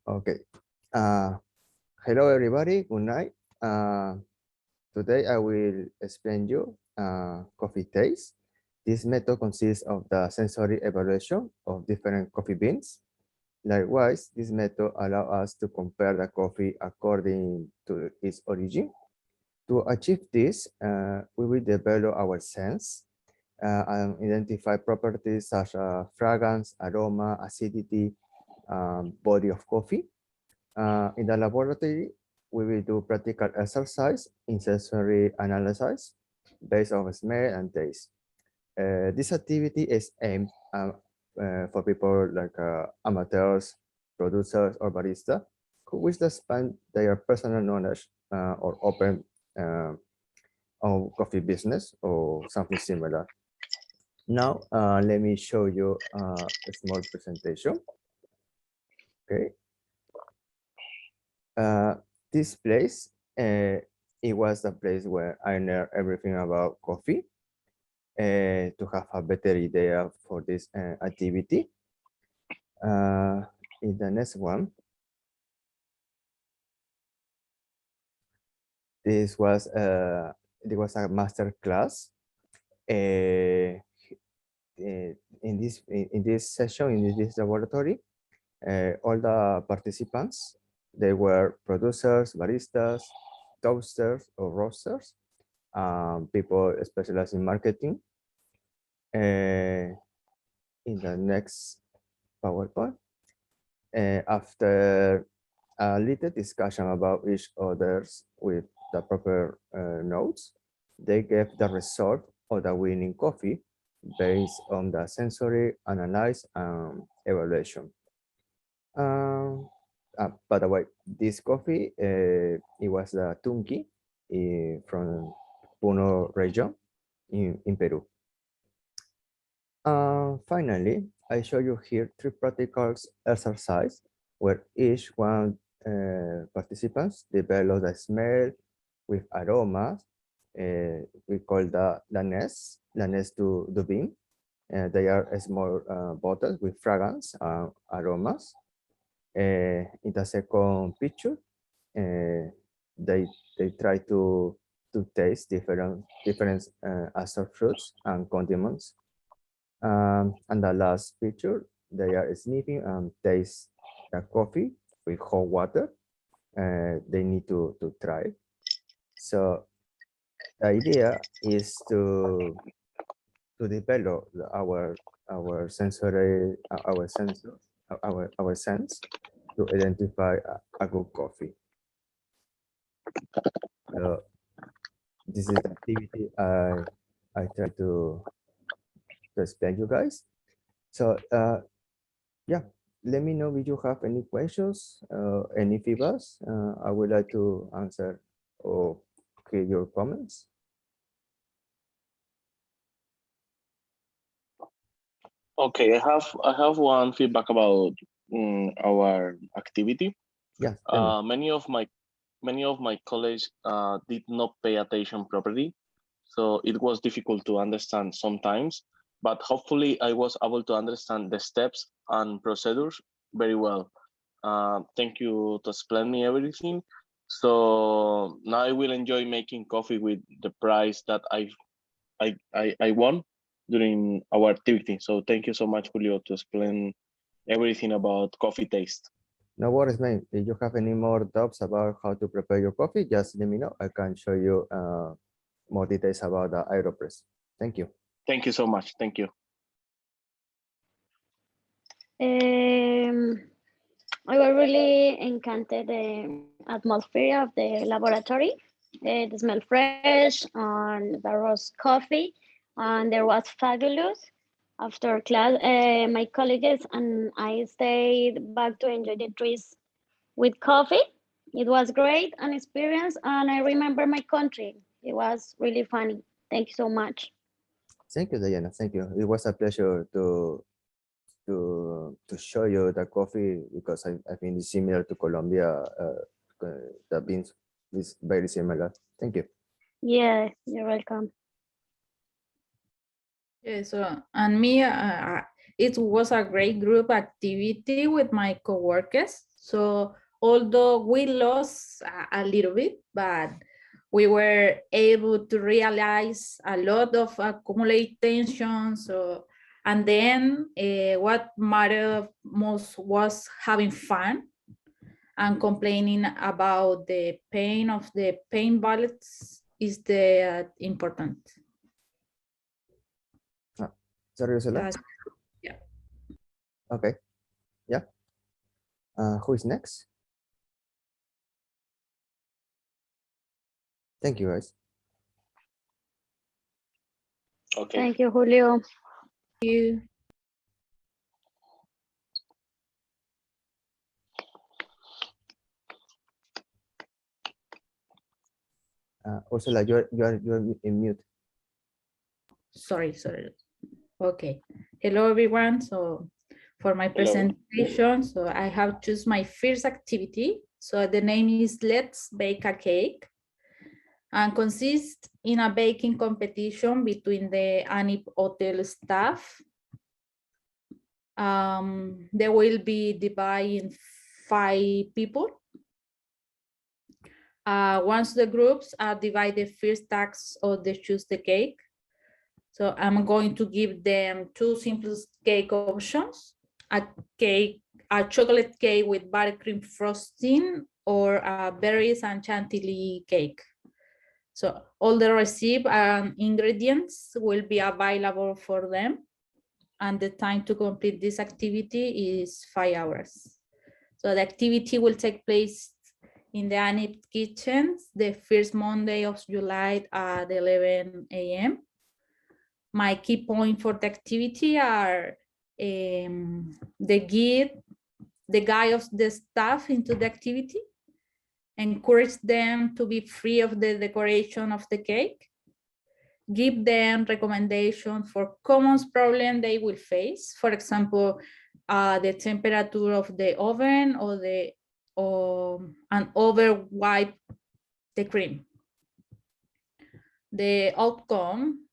Okay. Hello, everybody. Good night. Today I will explain you coffee taste. This method consists of the sensory evaluation of different coffee beans. Likewise, this method allows us to compare the coffee according to its origin. To achieve this, we will develop our sense and identify properties such as fragrance, aroma, acidity, body of coffee. In the laboratory, we will do practical exercise in sensory analysis based on smell and taste. This activity is aimed for people like amateurs, producers, or baristas who wish to expand their personal knowledge or open on coffee business or something similar. Now, let me show you a small presentation. Okay. This place, it was the place where I learned everything about coffee to have a better idea for this activity. In the next one, this was a master class. In this session, in this laboratory, all the participants, they were producers, baristas, toasters or roasters, people specialized in marketing. In the next PowerPoint, after a little discussion about each others with the proper notes, they gave the result of the winning coffee based on the sensory analysis and evaluation. By the way, this coffee, it was the Tunki from Puno region in Peru. Finally, I show you here 3 practical exercises where each one participants develop the smell with aromas. We call the lanes du bean. They are small bottles with fragrance aromas. In the second picture, they try to taste different assorted fruits and condiments. And the last picture, they are sniffing and taste the coffee with hot water. They need to try. So the idea is to develop our sensory our sensor our sense to identify a good coffee. So this is the activity I try to explain you guys. So yeah, let me know if you have any questions, any feedbacks. I would like to answer or hear your comments. Okay, I have one feedback about our activity. Yes. Many of my colleagues did not pay attention properly, so it was difficult to understand sometimes. But hopefully, I was able to understand the steps and procedures very well. Thank you to explain me everything. So now I will enjoy making coffee with the prize that I won during our activity. So thank you so much, Julio, to explain everything about coffee taste. No worries, man. If you have any more doubts about how to prepare your coffee, just let me know. I can show you more details about the AeroPress. Thank you. Thank you so much. Thank you. I was really enchanted the atmosphere of the laboratory. It smelled fresh and there was coffee and there was fabulous. After class, my colleagues and I stayed back to enjoy the trees with coffee. It was great an experience and I remember my country. It was really funny. Thank you so much. Thank you, Diana. Thank you. It was a pleasure to show you the coffee because I think it's similar to Colombia. The beans is very similar. Thank you. Yeah, you're welcome. Yeah, so and me, it was a great group activity with my coworkers. So although we lost a little bit, but we were able to realize a lot of accumulated tension. So, and then what mattered most was having fun and complaining about the pain of the pain bullets is the important. Sorry, Ursula. That's- yeah. Okay. Yeah. Who is next? Thank you, guys. Okay. Thank you, Julio. You. Ursula, you're in mute. Sorry. Okay. Hello, everyone. So for my presentation, so I have choose my first activity. So the name is Let's Bake a Cake and consists in a baking competition between the ANIP hotel staff. They will be divided in 5 people. Once the groups are divided, first task or they choose the cake. So I'm going to give them 2 simple cake options: a chocolate cake with buttercream frosting, or a berries and chantilly cake. So all the recipe and ingredients will be available for them. And the time to complete this activity is 5 hours. So the activity will take place in the ANIP kitchens the first Monday of July at 11 a.m. My key point for the activity are the guide of the staff into the activity, encourage them to be free of the decoration of the cake, give them recommendations for common problems they will face. For example, the temperature of the oven and overwipe the cream. The outcome,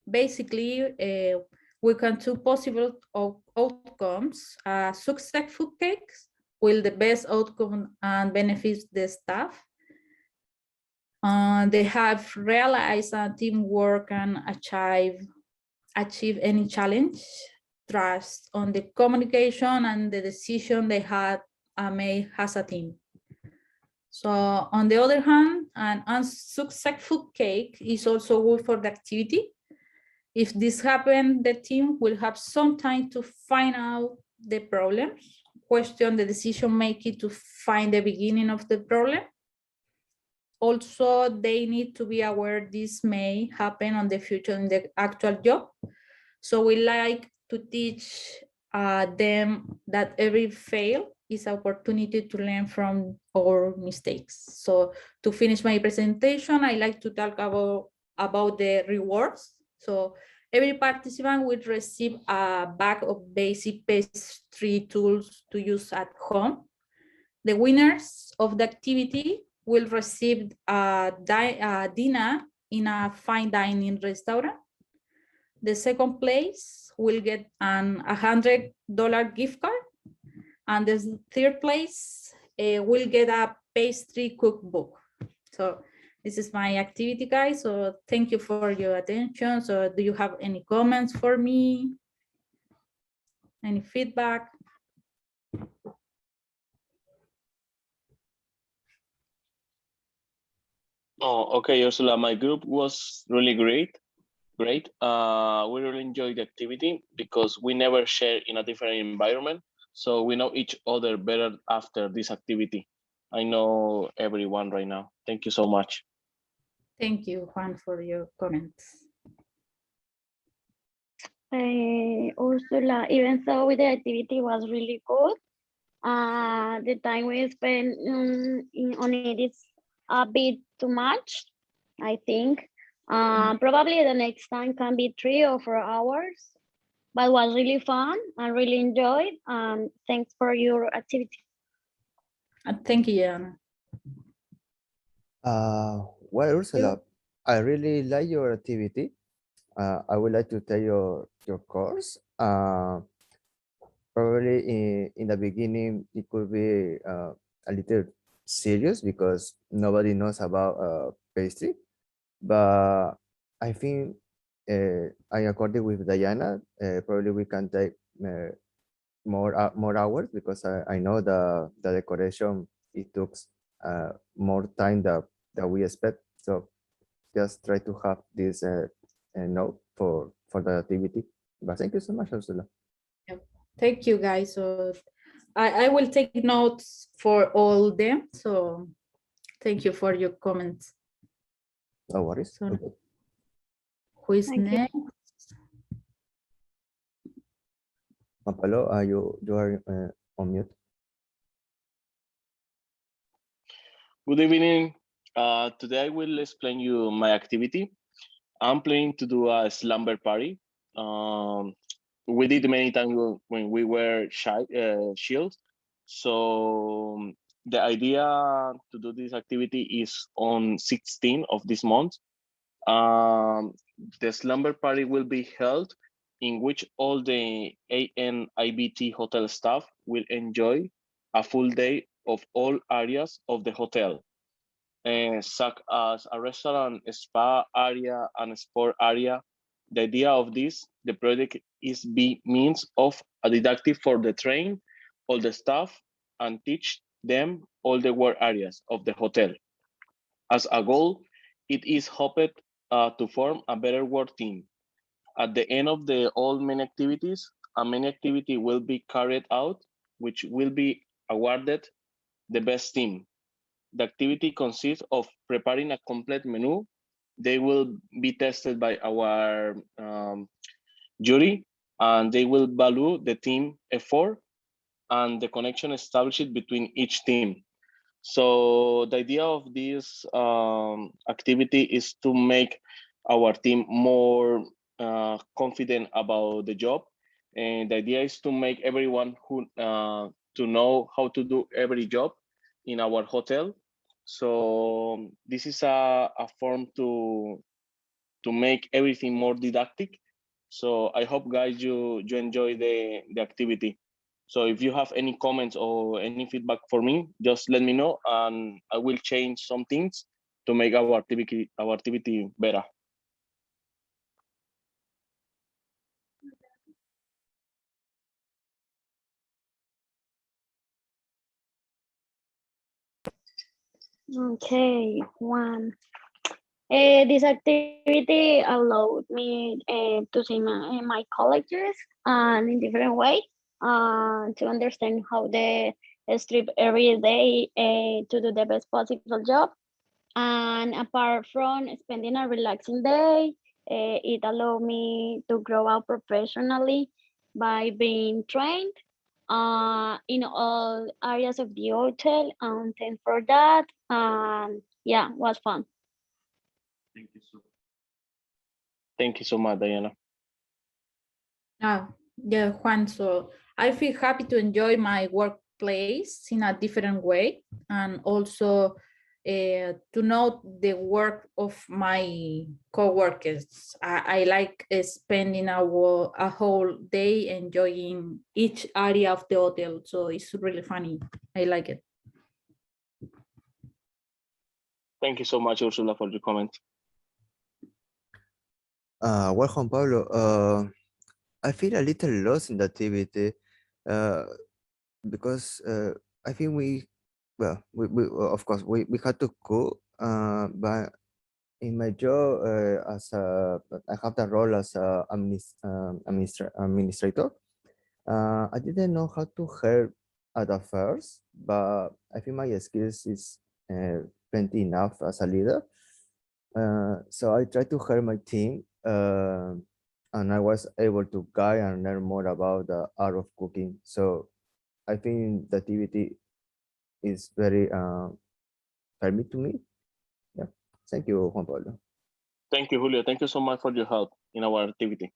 basically, we can do possible outcomes. Successful cakes will the best outcome and benefits the staff. They have realized teamwork and achieve any challenge, trust on the communication and the decision they had made as a team. So on the other hand, an unsuccessful cake is also good for the activity. If this happens, the team will have some time to find out the problems, question the decision making to find the beginning of the problem. Also, they need to be aware this may happen on the future in the actual job. So we like to teach them that every fail is an opportunity to learn from our mistakes. So to finish my presentation, I like to talk about the rewards. So every participant will receive a bag of basic pastry tools to use at home. The winners of the activity will receive a dinner in a fine dining restaurant. The second place will get an $100 gift card. And the third place will get a pastry cookbook. So this is my activity, guys. So thank you for your attention. So do you have any comments for me? Any feedback? Oh, okay, Ursula, my group was really great. We really enjoyed the activity because we never share in a different environment. So we know each other better after this activity. I know everyone right now. Thank you so much. Thank you, Juan, for your comments. Ursula, even though the activity was really good, the time we spent on it is a bit too much, I think. Probably the next time can be 3 or 4 hours, but it was really fun. I really enjoyed. Thanks for your activity. Thank you, Anna. Well, Ursula, I really like your activity. I would like to tell your course. probably in the beginning it could be a little serious because nobody knows about pastry, but I think I according with Diana, probably we can take more hours because I know the decoration it took more time that we expect. So just try to have this note for the activity. But thank you so much, Ursula. Thank you, guys. So I will take notes for all them. So thank you for your comments. No worries. So Okay. who is Thank you. next? Juan Pablo, you are on mute. Good evening. Today I will explain you my activity. I'm planning to do a slumber party. We did many times when we were shields. So the idea to do this activity is on 16th of this month. The slumber party will be held in which all the ANIBT hotel staff will enjoy a full day of all areas of the hotel, such as a restaurant, a spa area, and a sport area. The idea of the project is be means of a deductive for the train, all the staff, and teach them all the work areas of the hotel. As a goal, it is hoped to form a better work team. At the end of all main activities, a main activity will be carried out, which will be awarded the best team. The activity consists of preparing a complete menu. They will be tested by our jury, and they will value the team effort and the connection established between each team. So the idea of this activity is to make our team more confident about the job, and the idea is to make everyone who to know how to do every job in our hotel. So this is a form to make everything more didactic. So I hope guys you enjoy the activity. So if you have any comments or any feedback for me, just let me know and I will change some things to make our activity better. Okay, one. This activity allowed me to see my colleges and in different ways to understand how they strive every day to do the best possible job. And apart from spending a relaxing day, it allowed me to grow up professionally by being trained in all areas of the hotel. And thanks for that. Yeah, was fun. Thank you so much, Diana. Yeah, Juan. So I feel happy to enjoy my workplace in a different way, and also to know the work of my co-workers. I like spending a whole day enjoying each area of the hotel. So it's really funny. I like it. Thank you so much, Ursula, for your comment. Well, Juan Pablo, I feel a little lost in the activity because I think we of course we had to cook, but in my job I have the role as a administrator. I didn't know how to help at the first, but I think my skills is plenty enough as a leader. So I tried to help my team, and I was able to guide and learn more about the art of cooking. So I think the activity is very friendly to me. Yeah, thank you, Juan Pablo. Thank you, Julio. Thank you so much for your help in our activity.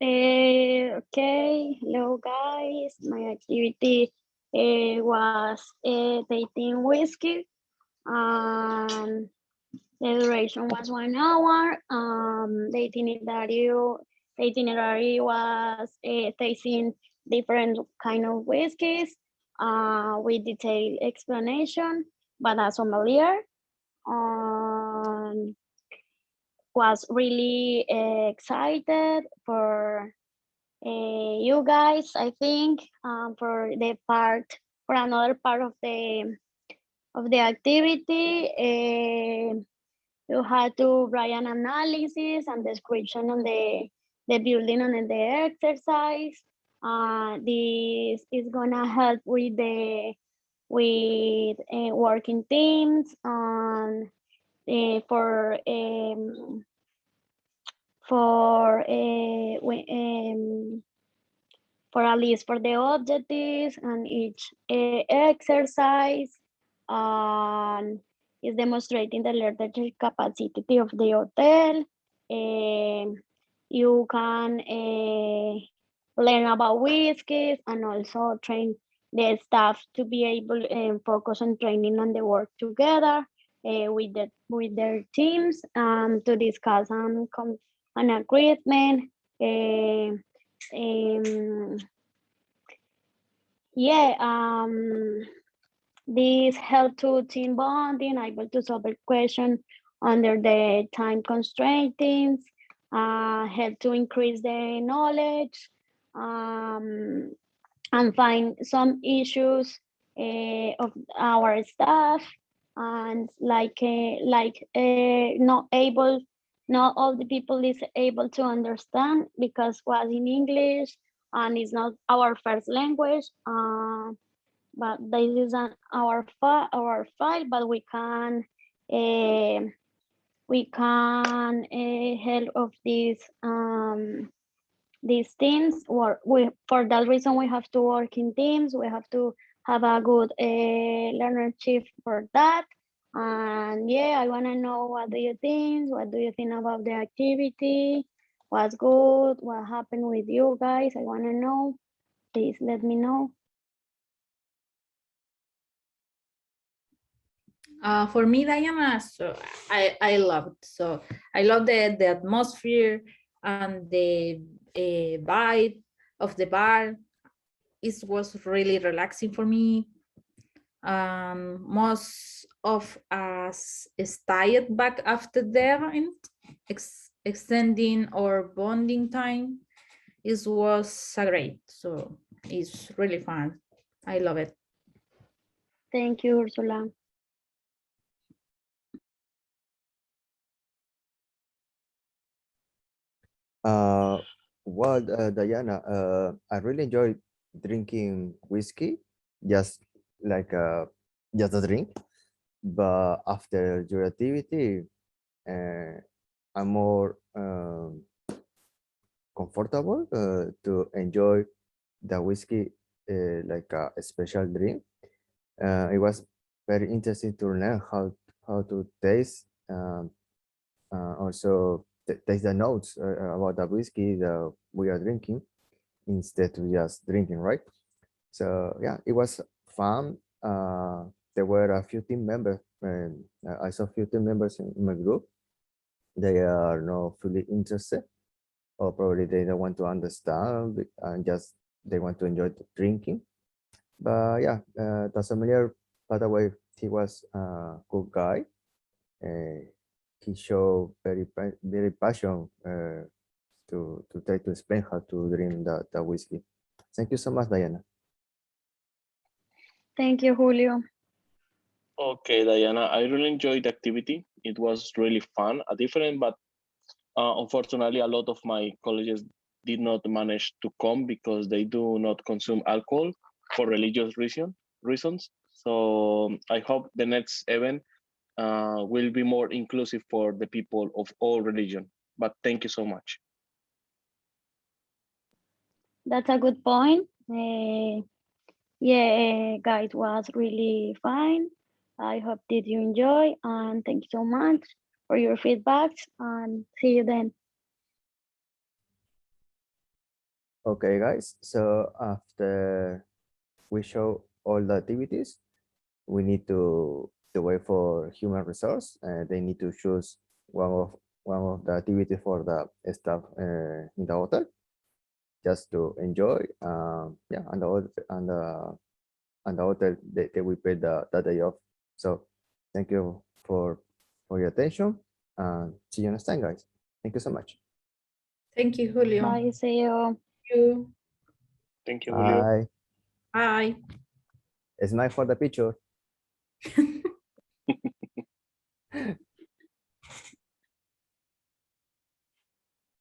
Okay, hello guys. My activity was tasting whiskey. Um, The duration was 1 hour. The itinerary was tasting different kind of whiskeys with detailed explanation. But as sommelier, was really excited for you guys. I think for another part of the activity. You had to write an analysis and description on the building and the exercise. This is gonna help with working teams and for at least for the objectives and each exercise, and is demonstrating the leadership capacity of the hotel. You can learn about whiskeys and also train the staff to be able to focus on training on the work together with their teams to discuss an agreement. This help to team bonding, able to solve a question under the time constraints, help to increase the knowledge, and find some issues of our staff, and not all the people is able to understand because was in English and it's not our first language. But this is our file, but we can help of these teams. For that reason, we have to work in teams. We have to have a good learnership for that. And yeah, I want to know, what do you think? What do you think about the activity? What's good? What happened with you guys? I want to know. Please let me know. For me, Diana, so I loved. So I love the atmosphere and the vibe of the bar. It was really relaxing for me. Most of us stayed back after the event, extending our bonding time. It was great. So it's really fun. I love it. Thank you, Ursula. Well, Diana, I really enjoy drinking whiskey, just like just a drink. But after your activity, I'm more comfortable to enjoy the whiskey like a special drink. It was very interesting to learn how to taste, also taste the notes about the whiskey that we are drinking instead of just drinking, right? So yeah, it was fun. There were a few team members, and I saw a few team members in my group. They are not fully interested, or probably they don't want to understand and just they want to enjoy the drinking. But yeah, the sommelier, by the way, he was a good guy. He showed very passion to try to explain how to drink the whiskey. Thank you so much, Diana. Thank you, Julio. Okay, Diana, I really enjoyed the activity. It was really fun, different, but unfortunately, a lot of my colleagues did not manage to come because they do not consume alcohol for religious reasons. So I hope the next event will be more inclusive for the people of all religion. But thank you so much. That's a good point. Yeah, guys, was really fine. I hope did you enjoy, and thank you so much for your feedbacks, and see you then. Okay, guys. So after we show all the activities, we need to to wait for human resource. They need to choose one of the activities for the staff in the hotel, just to enjoy. Yeah, and the hotel they will pay the day off. So thank you for your attention, and see you next time, guys. Thank you so much. Thank you, Julio. Bye, see you. Thank you, Julio. Bye. Bye. Smile for the picture.